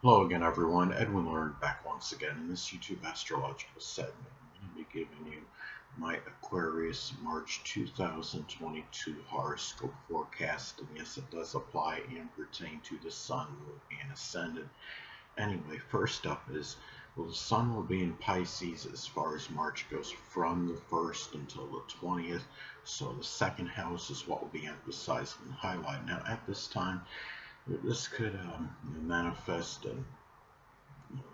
Hello again, everyone. Edwin Learnard back once again in this YouTube astrological segment. I'm going to be giving you my Aquarius March 2022 horoscope forecast. And yes, it does apply and pertain to the Sun, Moon, and Ascendant. Anyway, first up is, well, the Sun will be in Pisces as far as March goes from the 1st until the 20th. So the second house is what will be emphasized and highlighted. Now, at this time, this could manifest and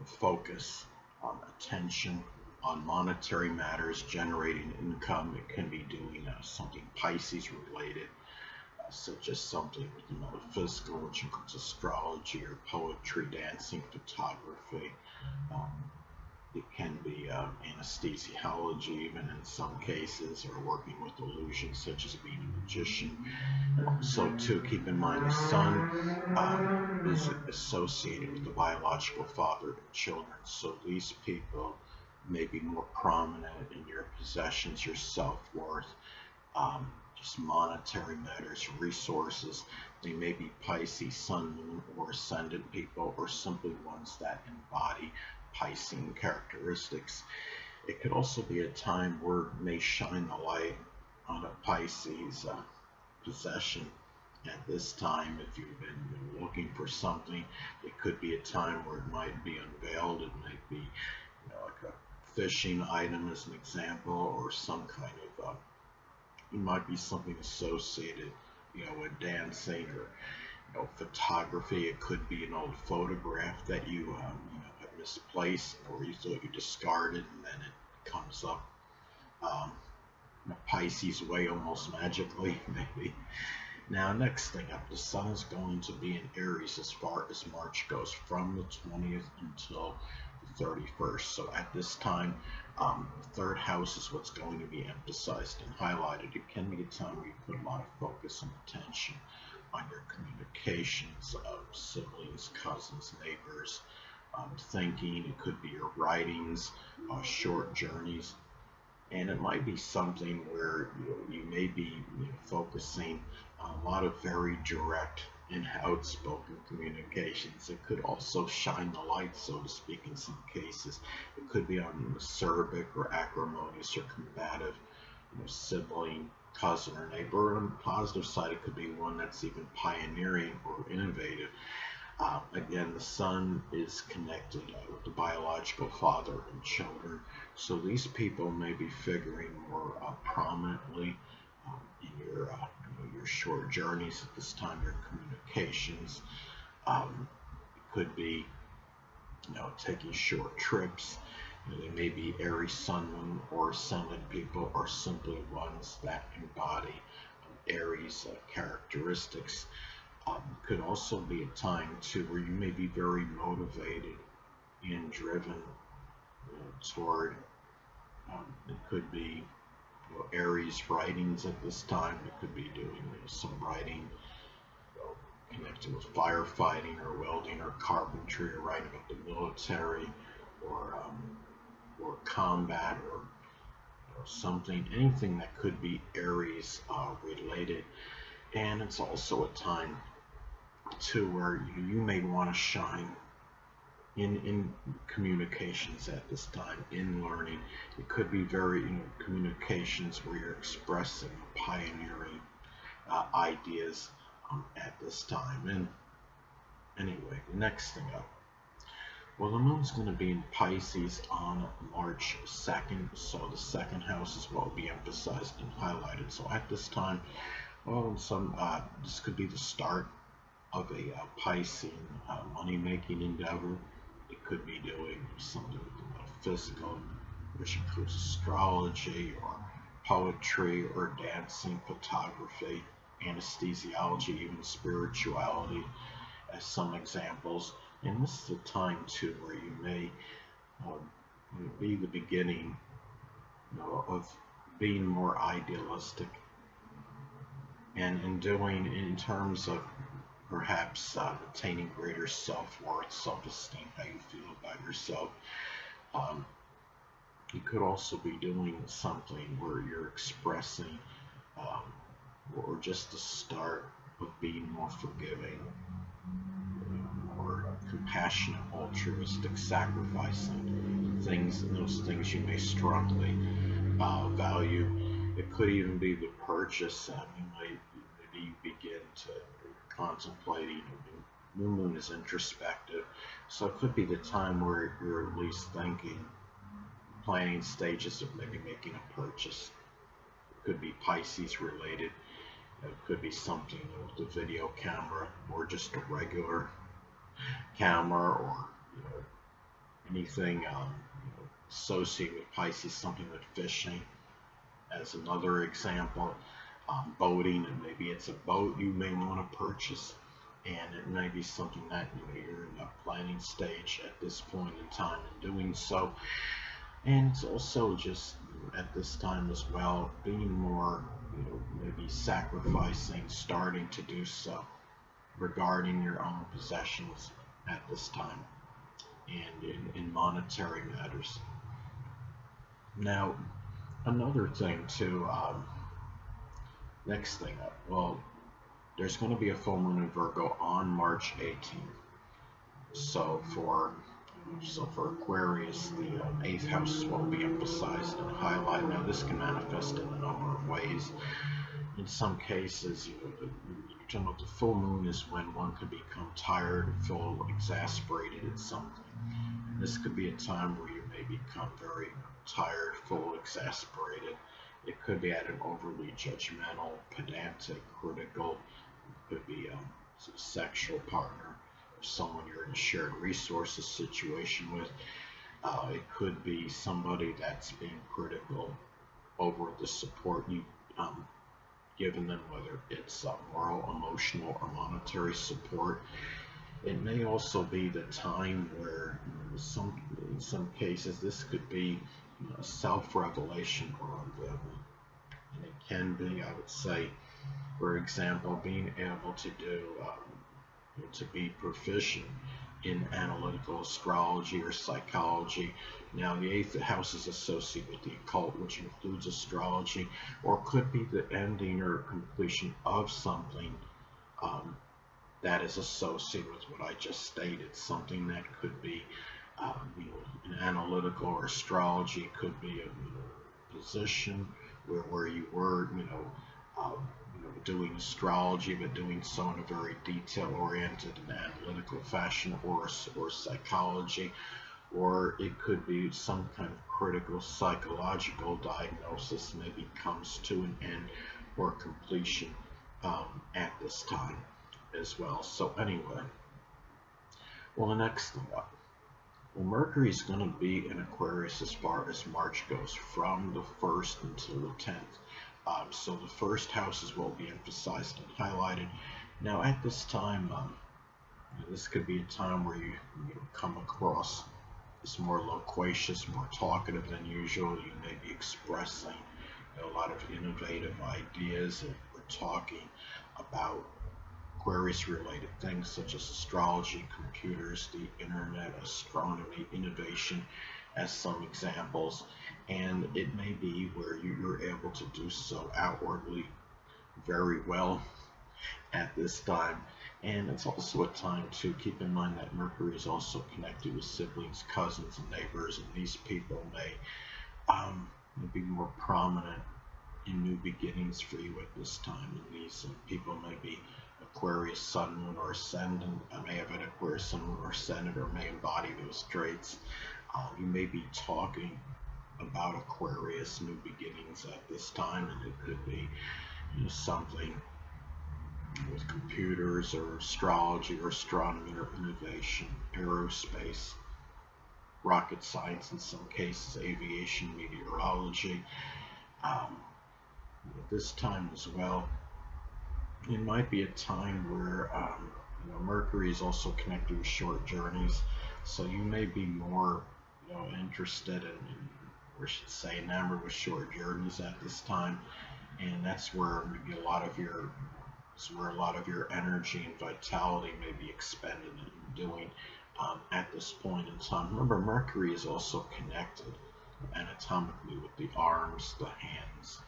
focus on attention on monetary matters, generating income. It can be doing something Pisces related, such as something with the metaphysical, which includes astrology or poetry, dancing, photography. Um, it can be anesthesiology, even in some cases, or working with illusions, such as being a magician. And also, too, keep in mind the sun is associated with the biological father of children. So these people may be more prominent in your possessions, your self-worth, just monetary matters, resources. They may be Pisces, Sun, Moon, or Ascendant people, or simply ones that embody Piscean characteristics. It could also be a time where it may shine the light on a Pisces possession. At this time, if you've been looking for something, it could be a time where it might be unveiled. It might be, like a fishing item, as an example, or some kind of it might be something associated, with dancing or photography. It could be an old photograph that have misplaced, or you thought you discarded, and then it comes up um, in a Pisces way, almost magically, maybe. Now, next thing up, the Sun is going to be in Aries as far as March goes, from the 20th until the 31st. So at this time, the third house is what's going to be emphasized and highlighted. It can be a time where you put a lot of focus and attention on your communications of siblings, cousins, neighbors, thinking. It could be your writings, short journeys, and it might be something where you may be focusing on a lot of very direct and outspoken communications. It could also shine the light, so to speak, in some cases. It could be on acerbic or acrimonious or combative, sibling, cousin, or neighbor. Or on the positive side, it could be one that's even pioneering or innovative. Again, the Sun is connected with the biological father and children, so these people may be figuring more prominently in your short journeys at this time, your communications. It could be taking short trips. They may be Aries, Sun, Moon, or Ascendant people, or simply ones that embody Aries characteristics. Could also be a time too where you may be very motivated and driven toward. It could be Aries writings at this time. It could be doing some writing you know, connected with firefighting or welding or carpentry, or writing about the military, or combat, or something, anything that could be Aries related. And it's also a time to where you may want to shine in communications at this time, in learning. It could be very, communications where you're expressing, pioneering ideas at this time. And anyway, the next thing up. Well, the moon's going to be in Pisces on March 2nd, so the second house is what will be emphasized and highlighted. So at this time, well, this could be the start of a Piscean money-making endeavor. It could be doing something with the metaphysical, which includes astrology or poetry or dancing, photography, anesthesiology, even spirituality as some examples. And this is a time too where you may um, be the beginning, of being more idealistic, and in doing, in terms of perhaps attaining greater self-worth, self-esteem, how you feel about yourself. Um, you could also be doing something where you're expressing, um, or just the start of being more forgiving, more passionate, altruistic, sacrificing things, and those things you may strongly value. It could even be the purchase. Maybe you begin to contemplate. New moon is introspective, so it could be the time where you're at least thinking, planning stages of maybe making a purchase. It could be Pisces related. It could be something with a video camera or just a regular camera, or anything associated with Pisces, something with fishing as another example. Boating, and maybe it's a boat you may want to purchase, and it may be something that you're in a planning stage at this point in time in doing so. And it's also just at this time as well, being more, maybe sacrificing, starting to do so regarding your own possessions at this time, and in monetary matters. Now, another thing too, next thing up, well, there's going to be a full moon in Virgo on March 18th. So for Aquarius, the 8th house will be emphasized and highlighted. Now, this can manifest in a number of ways. In some cases, you're talking about the full moon is when one could become tired, full, exasperated at something. And this could be a time where you may become very tired, full, exasperated. It could be at an overly judgmental, pedantic, critical. It could be a sexual partner, someone you're in a shared resources situation with. It could be somebody that's being critical over the support you've given them, whether it's moral, emotional, or monetary support. It may also be the time where, in some cases, this could be self-revelation or unveiling. And it can be, I would say, for example, being able to to be proficient in analytical astrology or psychology. Now, the 8th house is associated with the occult, which includes astrology, or could be the ending or completion of something that is associated with what I just stated. Something that could be, an analytical or astrology. It could be a position where you were, doing astrology, but doing so in a very detail-oriented and analytical fashion, or psychology, or it could be some kind of critical psychological diagnosis maybe comes to an end or completion at this time as well. So anyway, well, the next thing up. Well, Mercury is going to be in Aquarius as far as March goes, from the 1st until the 10th. So the first houses will be emphasized and highlighted. Now, at this time, this could be a time where you come across as more loquacious, more talkative than usual. You may be expressing a lot of innovative ideas, and we're talking about Aquarius-related things such as astrology, computers, the internet, astronomy, innovation, as some examples. And it may be where you're able to do so outwardly very well at this time. And it's also a time to keep in mind that Mercury is also connected with siblings, cousins, and neighbors, and these people may be more prominent in new beginnings for you at this time. And these people may be Aquarius Sun, Moon, or Ascendant. I may have an Aquarius Sun, Moon, or Ascendant, or may embody those traits. You may be talking about Aquarius new beginnings at this time, and it could be something with computers or astrology or astronomy or innovation, aerospace, rocket science in some cases, aviation, meteorology. At this time as well, it might be a time where Mercury is also connected with short journeys, so you may be more interested in, or should say enamored with short journeys at this time, and that's where maybe a lot of your energy and vitality may be expended in doing at this point in time. Remember, Mercury is also connected anatomically with the arms, the hands,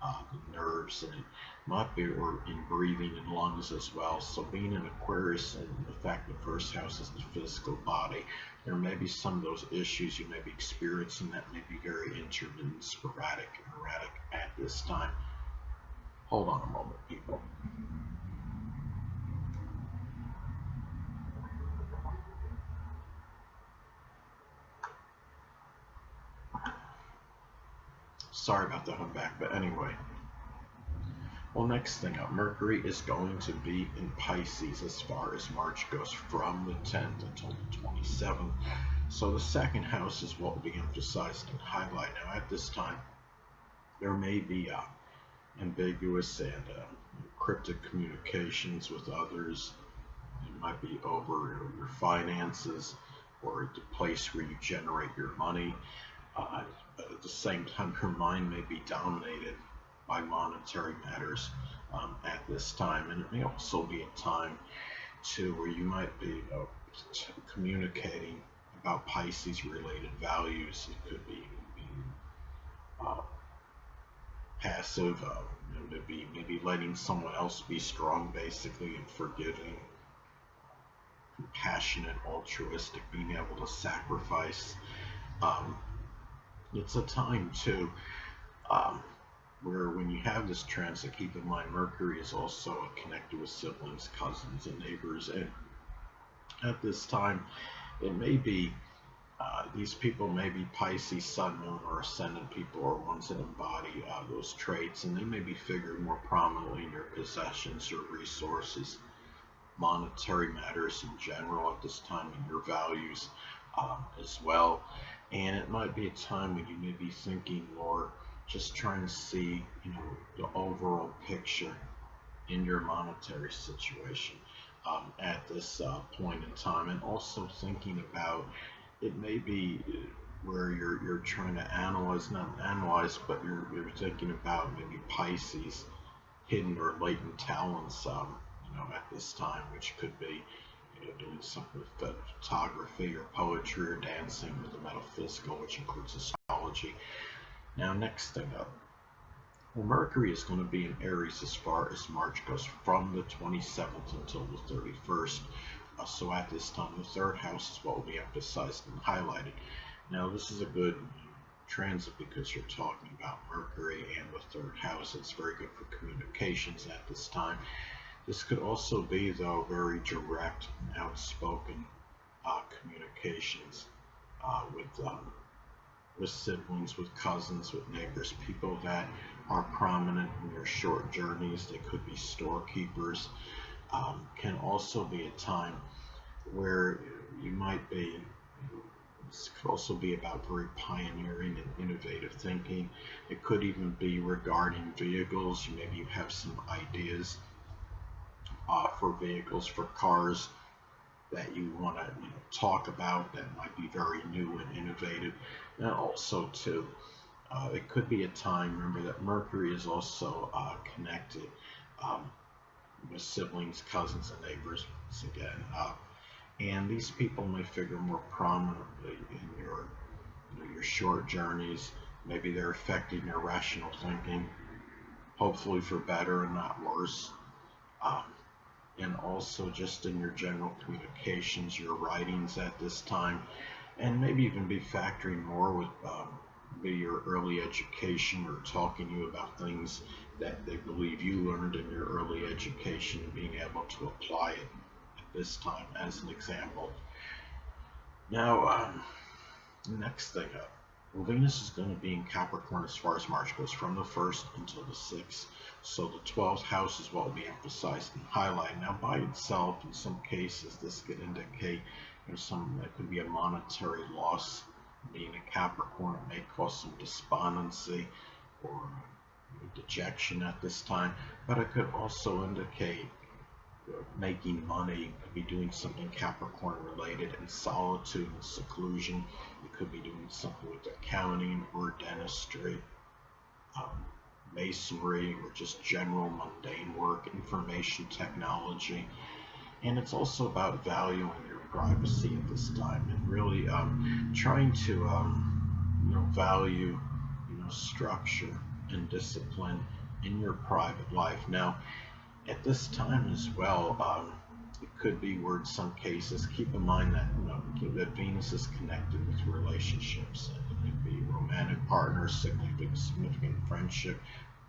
the nerves, and it might be or in breathing and lungs as well. So being an Aquarius, and the fact the first house is the physical body, there may be some of those issues you may be experiencing that may be very intermittent, sporadic, and erratic at this time. Hold on a moment, people. Sorry about that, I'm back. But anyway, well, next thing up, Mercury is going to be in Pisces as far as March goes, from the 10th until the 27th. So the second house is what will be emphasized and highlighted. Now, at this time, there may be ambiguous and cryptic communications with others. It might be over your finances or the place where you generate your money. But at the same time, your mind may be dominated by monetary matters at this time. And it may also be a time, too, where you might be communicating about Pisces-related values. It could be being passive, maybe letting someone else be strong, basically, and forgiving, compassionate, altruistic, being able to sacrifice. Um, it's a time, too, where when you have this transit, keep in mind Mercury is also connected with siblings, cousins, and neighbors. And at this time, it may be these people may be Pisces, Sun, Moon, or Ascendant people, or ones that embody those traits, and they may be figured more prominently in your possessions, your resources, monetary matters in general at this time, and your values as well. And it might be a time when you may be thinking more, just trying to see, the overall picture in your monetary situation at this point in time, and also thinking about it may be where you're trying to not analyze, but you're thinking about maybe Pisces hidden or latent talents, at this time, which could be, doing something with photography or poetry or dancing, or the metaphysical, which includes astrology. Now, next thing up. Well, Mercury is going to be in Aries as far as March goes, from the 27th until the 31st. So at this time, the third house is what will be emphasized and highlighted. Now, this is a good transit because you're talking about Mercury and the third house. It's very good for communications at this time. This could also be, though, very direct and outspoken communications with siblings, with cousins, with neighbors, people that are prominent in your short journeys. They could be storekeepers. Can also be a time where you might be, this could also be about very pioneering and innovative thinking. It could even be regarding vehicles. Maybe you have some ideas for vehicles, for cars that you want to talk about that might be very new and innovative. And also, too, it could be a time, remember that Mercury is also connected with siblings, cousins, and neighbors, once again. And these people may figure more prominently in your short journeys. Maybe they're affecting your rational thinking, hopefully for better and not worse. And also just in your general communications, your writings at this time, and maybe even be factoring more with your early education, or talking to you about things that they believe you learned in your early education, and being able to apply it at this time as an example. Now, next thing up. Well, Venus is going to be in Capricorn as far as March goes, from the 1st until the 6th. So the 12th house is what will be emphasized and highlighted. Now, by itself, in some cases, this could indicate that could be a monetary loss. Being a Capricorn, it may cause some despondency or dejection at this time, but it could also indicate making money. Could be doing something Capricorn related in solitude and seclusion. You could be doing something with accounting or dentistry, masonry, or just general mundane work, information technology. And it's also about valuing your privacy at this time, and really trying to value structure and discipline in your private life. Now, at this time as well, it could be where in some cases, keep in mind that that Venus is connected with relationships. It could be romantic partners, significant friendship.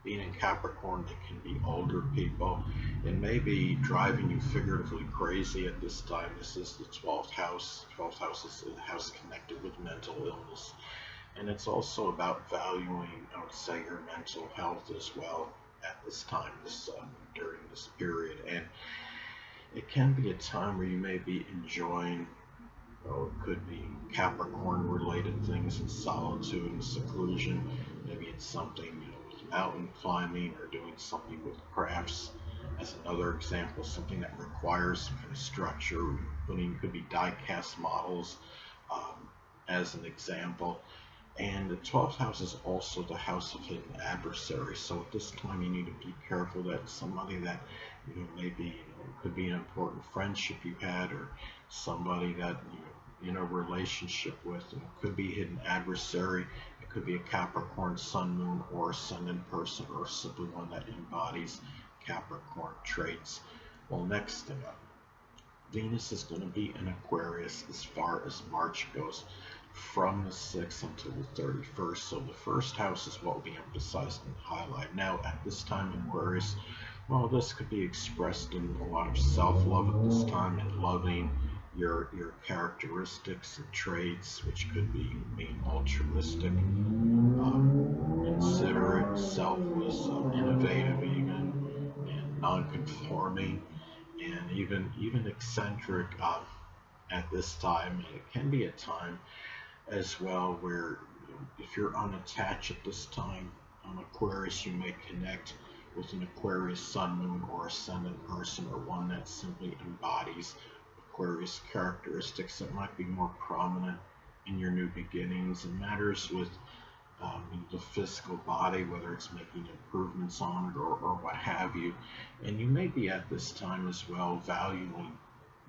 Being in Capricorn, it can be older people. It may be driving you figuratively crazy at this time. This is the 12th house. 12th house is the house connected with mental illness. And it's also about valuing, I would say, your mental health as well at this time, during this period. And it can be a time where you may be enjoying, or it could be Capricorn related things in solitude and seclusion. Maybe it's something, with mountain climbing or doing something with crafts. As another example, something that requires some kind of structure. Could be die cast models, as an example. And the 12th house is also the house of hidden adversaries. So at this time, you need to be careful that somebody that maybe could be an important friendship you had, or somebody that you're in a relationship with, could be hidden adversary. It could be a Capricorn Sun, Moon, or Ascendant person, or simply one that embodies Capricorn traits. Well, next thing up, Venus is going to be in Aquarius as far as March goes, from the 6th until the 31st. So the first house is what will be emphasized and highlighted. Now, at this time in Aquarius, well, this could be expressed in a lot of self-love at this time, and loving your characteristics and traits, which could be being altruistic, considerate, selfless, innovative even, and non-conforming, and even eccentric at this time. And it can be a time as well where if you're unattached at this time on Aquarius, you may connect with an Aquarius Sun, Moon, or Ascendant person, or one that simply embodies Aquarius characteristics that might be more prominent in your new beginnings and matters with the physical body, whether it's making improvements on it, or what have you. And you may be at this time as well valuing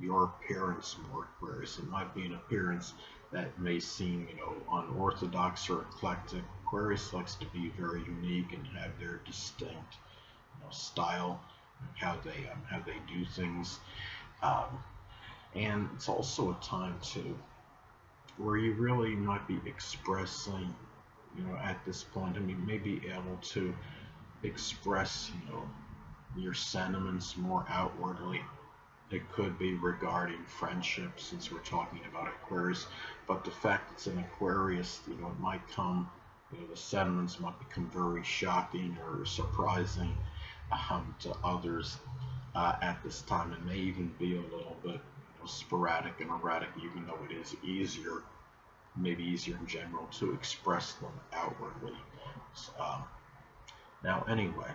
your appearance more, Aquarius. It might be an appearance that may seem, unorthodox or eclectic. Aquarius likes to be very unique and have their distinct, style, how they do things. And it's also a time too where you really might be expressing, at this point, maybe able to express, your sentiments more outwardly. It could be regarding friendship, since we're talking about Aquarius, but the fact it's in Aquarius, it might come, the sentiments might become very shocking or surprising to others at this time. It may even be a little bit sporadic and erratic, even though it is maybe easier in general to express them outwardly. Now, anyway.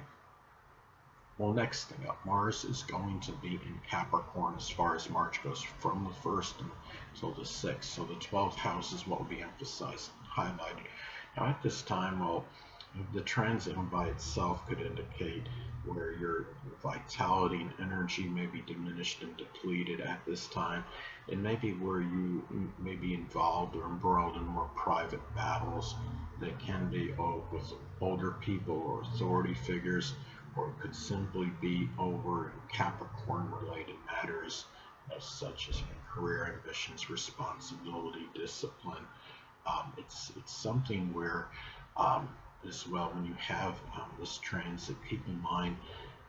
Well, next thing up, Mars is going to be in Capricorn as far as March goes, from the 1st until the 6th. So the 12th house is what will be emphasized and highlighted. Now, at this time, well, the transit by itself could indicate where your vitality and energy may be diminished and depleted at this time. It may be where you may be involved or embroiled in more private battles that can be with older people or authority figures, or it could simply be over Capricorn related matters, such as career ambitions, responsibility, discipline. It's something where as well, when you have this transit, keep in mind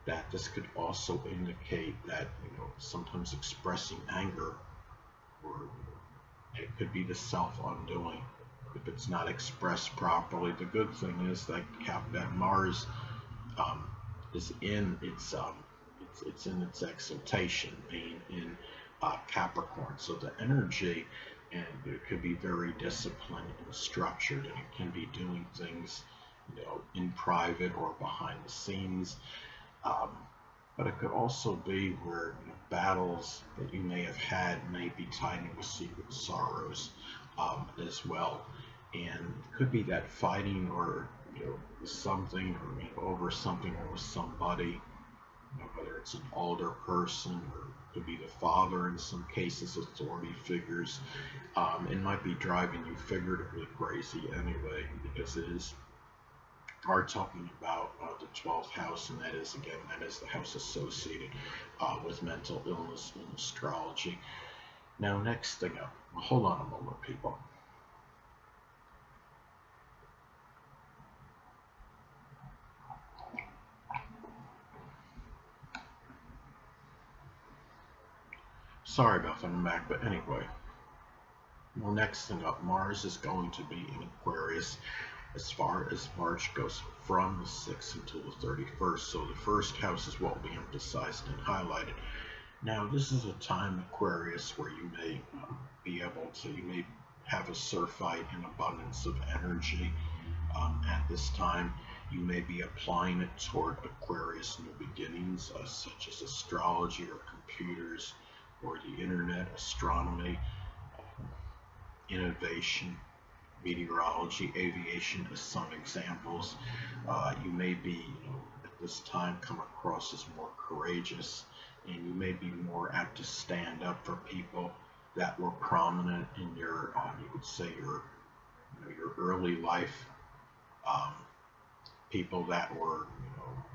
that this could also indicate that sometimes expressing anger, or it could be the self-undoing if it's not expressed properly. The good thing is that Mars is in it's in its exaltation, being in Capricorn. So the energy, and it could be very disciplined and structured, and it can be doing things in private or behind the scenes. But it could also be where battles that you may have had may be tied in with secret sorrows as well. And it could be that fighting or something, or over something, or with somebody, whether it's an older person, or it could be the father, in some cases authority figures. It might be driving you figuratively crazy anyway, because it is are talking about the 12th house, and that is, again, that is the house associated with mental illness in astrology. Now, next thing up, hold on a moment, people. Sorry about that, I'm back, but anyway. Well, next thing up, Mars is going to be in Aquarius as far as March goes, from the 6th until the 31st. So the first house is what will be emphasized and highlighted. Now, this is a time, Aquarius, where you may be able to, you may have a surfeit and abundance of energy at this time. You may be applying it toward Aquarius new beginnings, such as astrology or computers or the internet, astronomy, innovation, meteorology, aviation as some examples. You may be, at this time, come across as more courageous, and you may be more apt to stand up for people that were prominent in your, you would say, your early life. Um, People that were,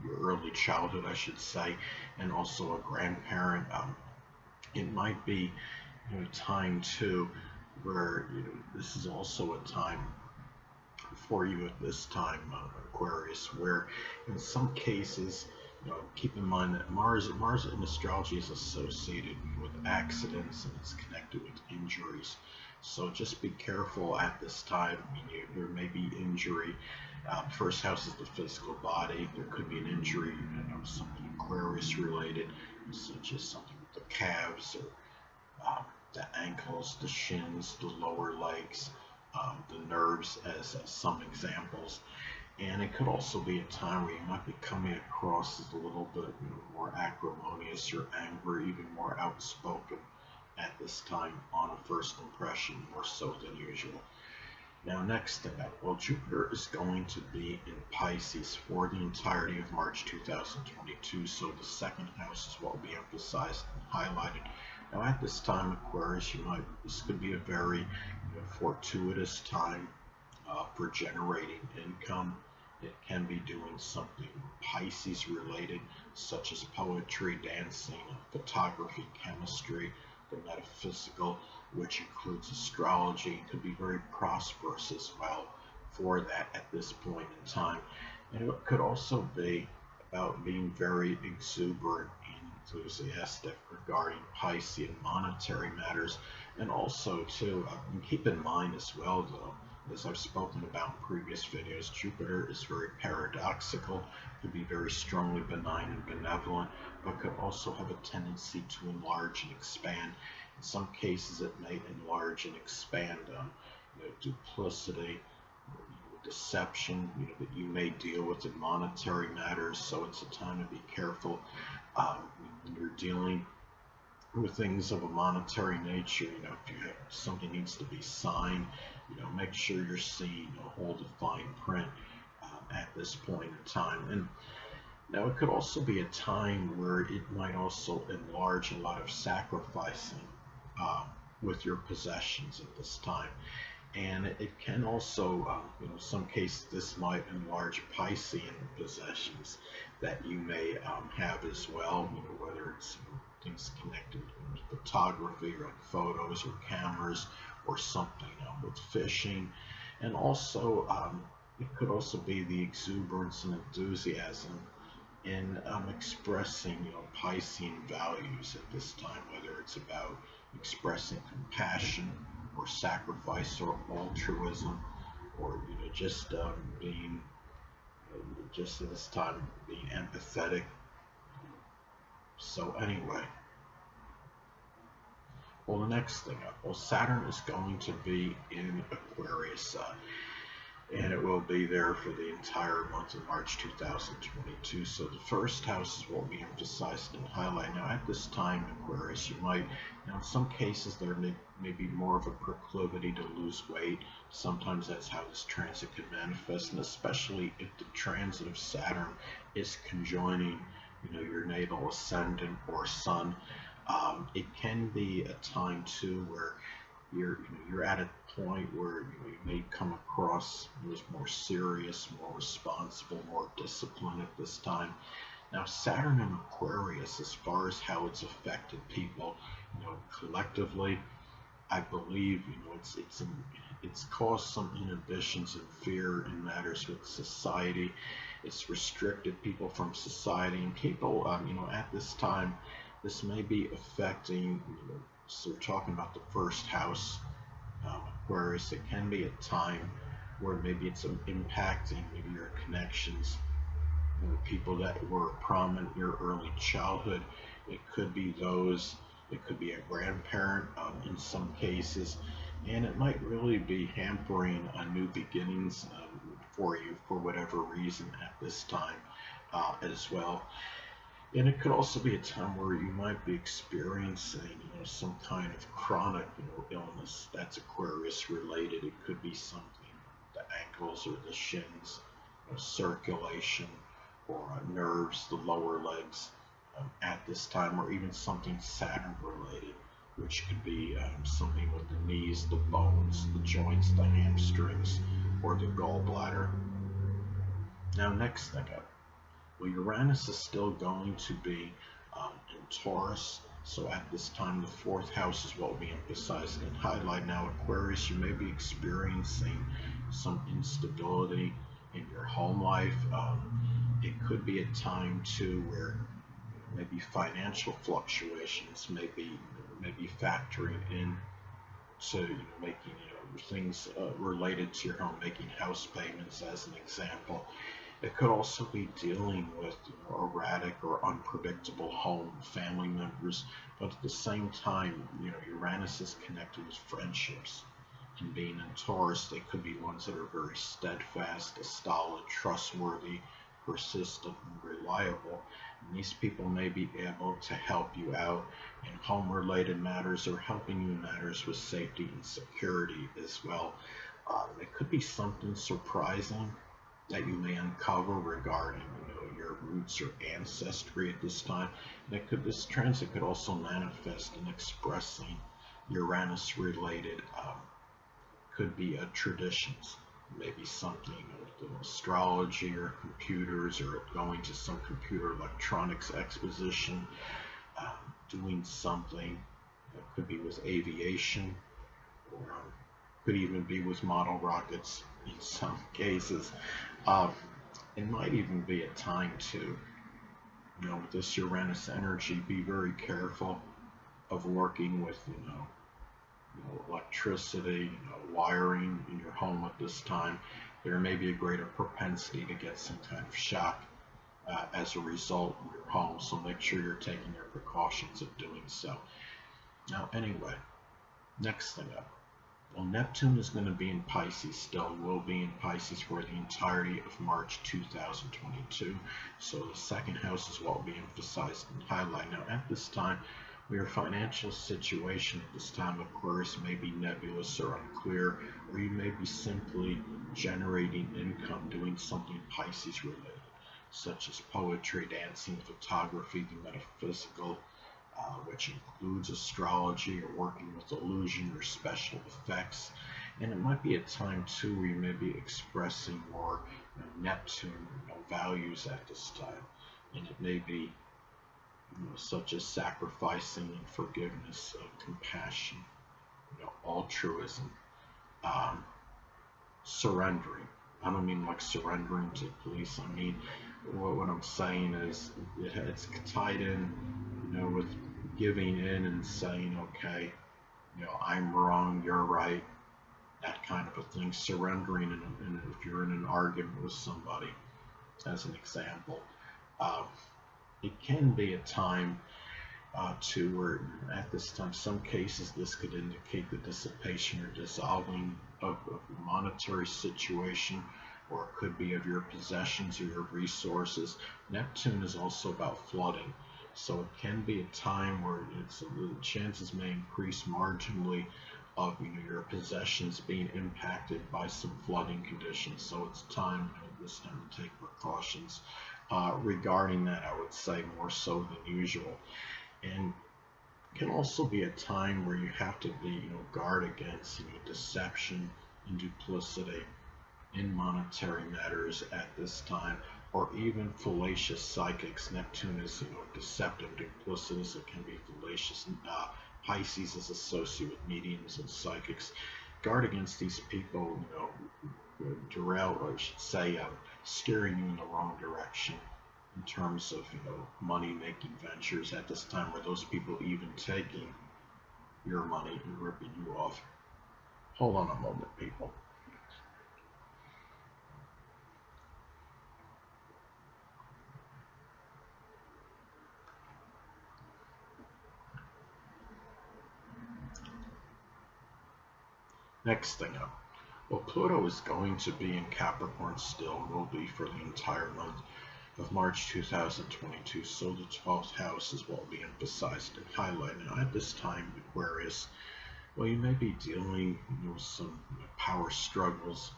your early childhood, I should say, and also a grandparent. It might be, time too, where this is also a time for you at this time, Aquarius, where in some cases, keep in mind that Mars in astrology is associated with accidents and it's connected with injuries. So just be careful at this time. There may be injury. First house is the physical body. There could be an injury, something Aquarius related, such as something with the calves or the ankles, the shins, the lower legs, the nerves as some examples. And it could also be a time where you might be coming across as a little bit more acrimonious or angry, even more outspoken at this time on a first impression, more so than usual. Now, next thing up, well, Jupiter is going to be in Pisces for the entirety of March 2022, so the second house is what will be emphasized and highlighted. Now, at this time, Aquarius, this could be a very fortuitous time for generating income. It can be doing something Pisces related, such as poetry, dancing, photography, chemistry, the metaphysical, which includes astrology. It could be very prosperous as well for that at this point in time. And it could also be about being very exuberant and enthusiastic regarding Piscean monetary matters. And also, too, keep in mind as well, though, as I've spoken about in previous videos, Jupiter is very paradoxical, could be very strongly benign and benevolent, but could also have a tendency to enlarge and expand. In some cases, it may enlarge and expand duplicity, deception, that you may deal with in monetary matters. So it's a time to be careful when you're dealing with things of a monetary nature. If you have something needs to be signed, make sure you're seeing a whole defined print at this point in time. And now it could also be a time where it might also enlarge a lot of sacrificing with your possessions at this time. And it can also, in some cases, this might enlarge Piscean possessions that you may have as well, whether it's things connected with photography or like photos or cameras or something with fishing. And also, it could also be the exuberance and enthusiasm in expressing, Piscean values at this time, whether it's about expressing compassion or sacrifice or altruism, or just being just at this time being empathetic. So anyway, well, the next thing up, well, Saturn is going to be in Aquarius, and it will be there for the entire month of March 2022. So the first house is what we emphasized and highlight. Now, at this time, Aquarius, you might, in some cases, there may be more of a proclivity to lose weight. Sometimes that's how this transit can manifest, and especially if the transit of Saturn is conjoining, your natal ascendant or sun. It can be a time too where you're at a point where you may come across as more serious, more responsible, more disciplined at this time. Now, Saturn in Aquarius, as far as how it's affected people, collectively, I believe, it's caused some inhibitions and fear in matters with society. It's restricted people from society, and people, at this time, this may be affecting. So we're talking about the first house, Aquarius. It can be a time where maybe it's impacting maybe your connections, people that were prominent in your early childhood. It could be those, it could be a grandparent in some cases, and it might really be hampering new beginnings for you for whatever reason at this time as well. And it could also be a time where you might be experiencing, some kind of chronic, illness that's Aquarius related. It could be something, the ankles or the shins, circulation, or nerves, the lower legs at this time, or even something Saturn related, which could be something with the knees, the bones, the joints, the hamstrings, or the gallbladder. Now, next thing up. Well, Uranus is still going to be in Taurus, so at this time the fourth house is what we emphasized and highlight. Now, Aquarius, you may be experiencing some instability in your home life. It could be a time too where maybe financial fluctuations may be factoring in to making things related to your home, making house payments as an example. It could also be dealing with erratic or unpredictable home family members, but at the same time, Uranus is connected with friendships. And being in Taurus, they could be ones that are very steadfast, solid, trustworthy, persistent, and reliable. And these people may be able to help you out in home-related matters or helping you in matters with safety and security as well. It could be something surprising that you may uncover regarding your roots or ancestry at this time. And this transit could also manifest in expressing Uranus related could be traditions, maybe something with astrology or computers, or going to some computer electronics exposition, doing something that could be with aviation, or could even be with model rockets in some cases. It might even be a time to, with this Uranus energy, be very careful of working with, electricity, wiring in your home at this time. There may be a greater propensity to get some kind of shock as a result in your home, so make sure you're taking your precautions of doing so. Now, anyway, next thing up. Well, Neptune is going to be in Pisces still, will be in Pisces for the entirety of March 2022. So the second house is what will be emphasized and highlighted. Now, at this time, your financial situation at this time, Aquarius, may be nebulous or unclear, or you may be simply generating income doing something Pisces related, such as poetry, dancing, photography, the metaphysical, which includes astrology or working with illusion or special effects. And it might be a time too where you may be expressing more Neptune values at this time, and it may be such as sacrificing and forgiveness, compassion, altruism, surrendering. I don't mean like surrendering to police. I mean what I'm saying is it's tied in, with giving in and saying, okay, I'm wrong, you're right, that kind of a thing. Surrendering, if you're in an argument with somebody, as an example. It can be a time to where at this time, some cases, this could indicate the dissipation or dissolving of a monetary situation, or it could be of your possessions or your resources. Neptune is also about flooding. So it can be a time where the chances may increase marginally of your possessions being impacted by some flooding conditions. So it's time this time to take precautions regarding that. I would say more so than usual. And Can also be a time where you have to be, guard against, deception and duplicity in monetary matters at this time, or even fallacious psychics. Neptune is, deceptive, duplicitous. It can be fallacious. Pisces is associated with mediums and psychics. Guard against these people, derail, or I should say, steering you in the wrong direction in terms of, money-making ventures at this time, where those people even taking your money and ripping you off. Hold on a moment, people. Next thing up. Well, Pluto is going to be in Capricorn still, and will be for the entire month of March 2022. So the 12th house is what will be emphasized and highlighted. Now, at this time, Aquarius, well, you may be dealing, with some power struggles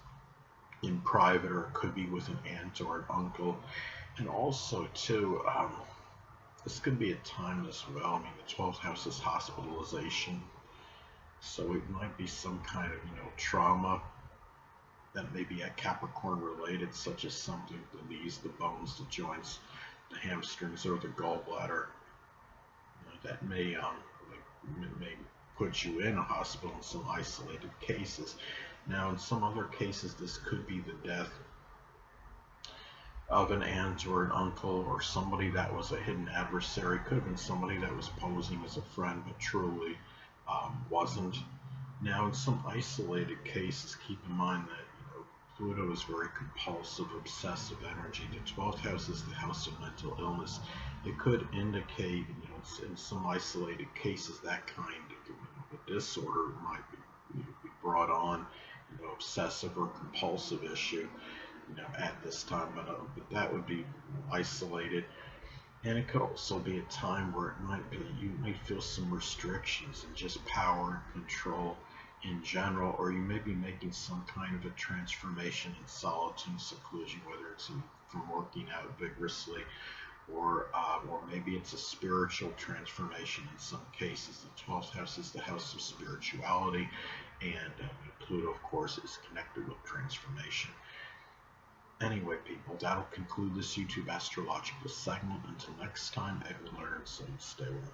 in private, or it could be with an aunt or an uncle. And also, too, this could be a time as well. I mean, the 12th house is hospitalization. So it might be some kind of, trauma that may be at Capricorn related, such as something with the knees, the bones, the joints, the hamstrings, or the gallbladder. That may put you in a hospital in some isolated cases. Now, in some other cases, this could be the death of an aunt or an uncle, or somebody that was a hidden adversary. Could have been somebody that was posing as a friend but truly wasn't. Now, in some isolated cases, keep in mind that Pluto is very compulsive, obsessive energy. The 12th house is the house of mental illness. It could indicate, in some isolated cases, that kind of a disorder might be brought on, obsessive or compulsive issue, at this time. But that would be isolated. And it could also be a time where you might feel some restrictions and just power and control in general, or you may be making some kind of a transformation in solitude, seclusion, whether it's from working out vigorously, or maybe it's a spiritual transformation in some cases. The 12th house is the house of spirituality, and Pluto, of course, is connected with transformation. Anyway, people, that'll conclude this YouTube astrological segment. Until next time, Edwin Learnard, so stay well.